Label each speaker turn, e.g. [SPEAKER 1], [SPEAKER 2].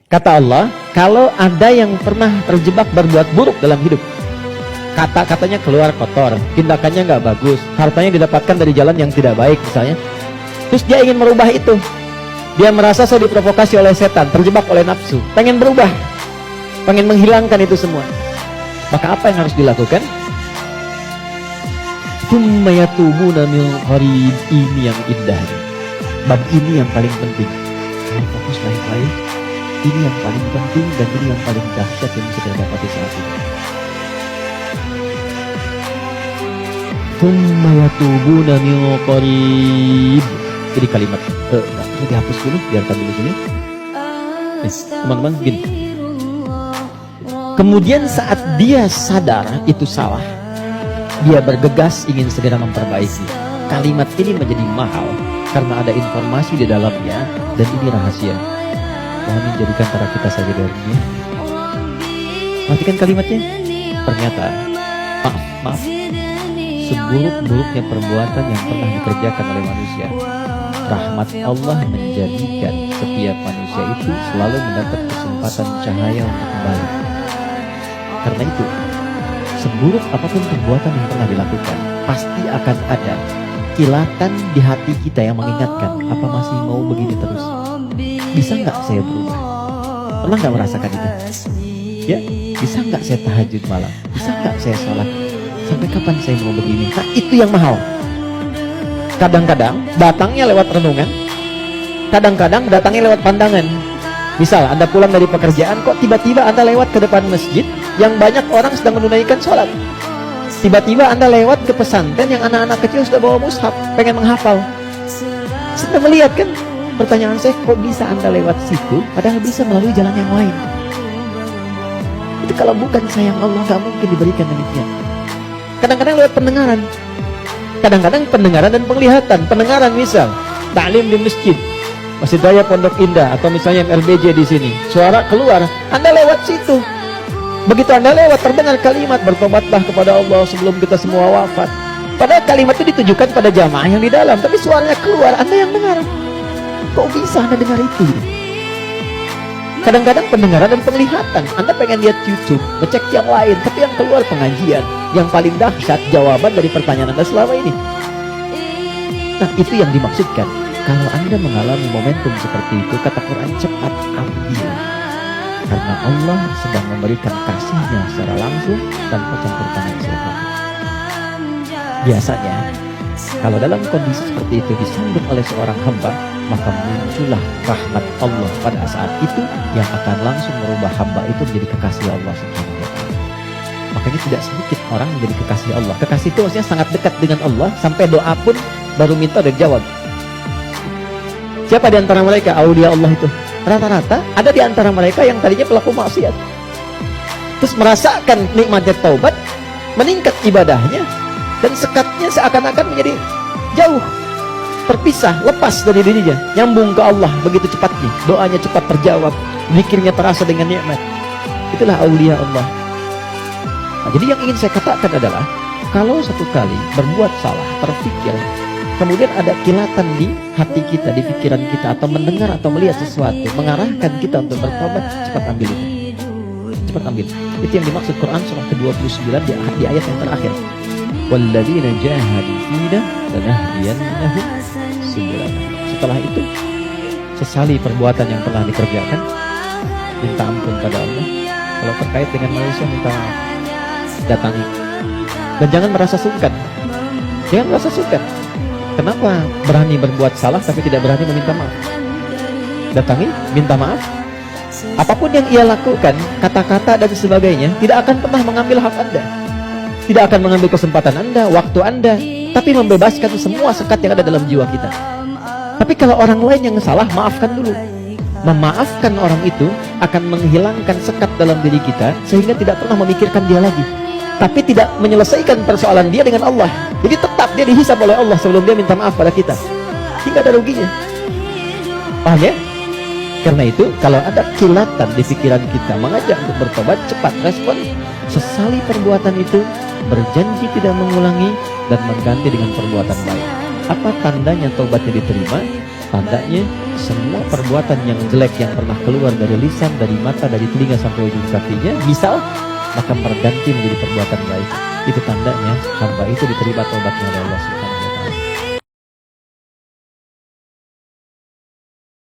[SPEAKER 1] Kata Allah, kalau ada yang pernah terjebak berbuat buruk dalam hidup, kata-katanya keluar kotor, tindakannya nggak bagus, hartanya didapatkan dari jalan yang tidak baik misalnya, terus dia ingin merubah itu, dia merasa saya diprovokasi oleh setan, terjebak oleh nafsu, pengen berubah, pengen menghilangkan itu semua, maka apa yang harus dilakukan? Tsumma yatubuna min qarib. Ini yang indah, bab ini yang paling penting. Fokus baik-baik. Ini yang paling penting dan ini yang paling dahsyat yang bisa kita dapati saat ini. Tsumma yatubuna min qarib. Jadi kalimat ini dihapus dulu, biarkan dulu sini. Teman-teman, gini. Kemudian saat dia sadar itu salah, dia bergegas ingin segera memperbaiki. Kalimat ini menjadi mahal karena ada informasi di dalamnya dan ini rahasia. Mohon menjadikan antara kita saja dari dunia. Perhatikan kalimatnya. Pernyataan. Maaf. Seburuk-buruknya perbuatan yang pernah dikerjakan oleh manusia, rahmat Allah menjadikan setiap manusia itu selalu mendapat kesempatan cahaya untuk kembali. Karena itu, seburuk apapun perbuatan yang pernah dilakukan, pasti akan ada kilatan di hati kita yang mengingatkan, apa masih mau begini terus? Bisa nggak saya berubah? Pernah nggak merasakan itu? Ya, bisa nggak saya tahajud malam? Bisa nggak saya sholat? Sampai kapan saya mau begini? Nah, itu yang mahal. Kadang-kadang datangnya lewat renungan, kadang-kadang datangnya lewat pandangan. Misal Anda pulang dari pekerjaan, kok tiba-tiba Anda lewat ke depan masjid yang banyak orang sedang menunaikan sholat. Tiba-tiba Anda lewat ke pesantren yang anak-anak kecil sudah bawa mushaf, pengen menghafal. Sudah melihat kan? Pertanyaan saya, kok bisa Anda lewat situ padahal bisa melalui jalan yang lain? Itu kalau bukan sayang Allah, gak mungkin diberikan demikian. Kadang-kadang lewat pendengaran, kadang-kadang pendengaran dan penglihatan. Pendengaran misal taklim di masjid, Masjid Raya Pondok Indah, atau misalnya MLBJ di sini, suara keluar, Anda lewat situ. Begitu Anda lewat, terdengar kalimat bertobatlah kepada Allah sebelum kita semua wafat. Padahal kalimat itu ditujukan pada jamaah yang di dalam, tapi suaranya keluar, Anda yang dengar. Kok bisa Anda dengar itu? Kadang-kadang pendengaran dan penglihatan. Anda pengen lihat YouTube, ngecek yang lain, tapi yang keluar pengajian. Yang paling dahsyat jawaban dari pertanyaan Anda selama ini. Nah, itu yang dimaksudkan. Kalau Anda mengalami momentum seperti itu, kata Quran, cepat ambil. Karena Allah sedang memberikan kasihnya secara langsung tanpa campur tangan siapapun. Biasanya, kalau dalam kondisi seperti itu disambut oleh seorang hamba, maka muncullah rahmat Allah pada saat itu yang akan langsung merubah hamba itu menjadi kekasih Allah Subhanahu wa Ta'ala. Makanya tidak sedikit orang menjadi kekasih Allah. Kekasih itu maksudnya sangat dekat dengan Allah, sampai doa pun baru minta udah dijawab. Siapa di antara mereka aulia Allah itu? Rata-rata ada di antara mereka yang tadinya pelaku maksiat, terus merasakan nikmatnya taubat, meningkat ibadahnya, dan sekatnya seakan-akan menjadi jauh, terpisah, lepas dari dirinya, nyambung ke Allah begitu cepatnya, doanya cepat terjawab, zikirnya terasa dengan nikmat. Itulah aulia Allah. Nah, jadi yang ingin saya katakan adalah, kalau satu kali berbuat salah, terpikir, kemudian ada kilatan di hati kita, di pikiran kita, atau mendengar atau melihat sesuatu mengarahkan kita untuk bertobat, cepat ambil itu. Cepat ambil. Itu yang dimaksud Quran surah ke-29 di ayat yang terakhir. Walladzina jahadu fina lanahdiyannahum subulana. Setelah itu, sesali perbuatan yang pernah dikerjakan, minta ampun pada Allah. Kalau terkait dengan manusia, minta maaf, datangi. Dan jangan merasa sungkan. Jangan merasa sungkan. Kenapa berani berbuat salah tapi tidak berani meminta maaf? Datangi, minta maaf. Apapun yang ia lakukan, kata-kata dan sebagainya, tidak akan pernah mengambil hak Anda, tidak akan mengambil kesempatan Anda, waktu Anda, tapi membebaskan semua sekat yang ada dalam jiwa kita. Tapi kalau orang lain yang salah, maafkan dulu. Memaafkan orang itu akan menghilangkan sekat dalam diri kita, sehingga tidak pernah memikirkan dia lagi, tapi tidak menyelesaikan persoalan dia dengan Allah. Jadi tetap dia dihisab oleh Allah sebelum dia minta maaf pada kita. Tidak ada ruginya. Paham ya? Karena itu, kalau ada kilatan di pikiran kita mengajak untuk bertobat, cepat respon, sesali perbuatan itu, berjanji tidak mengulangi, dan mengganti dengan perbuatan baik. Apa tandanya tobatnya diterima? Tandanya semua perbuatan yang jelek yang pernah keluar dari lisan, dari mata, dari telinga sampai ujung kakinya, misal, maka berganti menjadi perbuatan baik. Itu tandanya hamba itu diterima taubatnya oleh Allah Subhanahu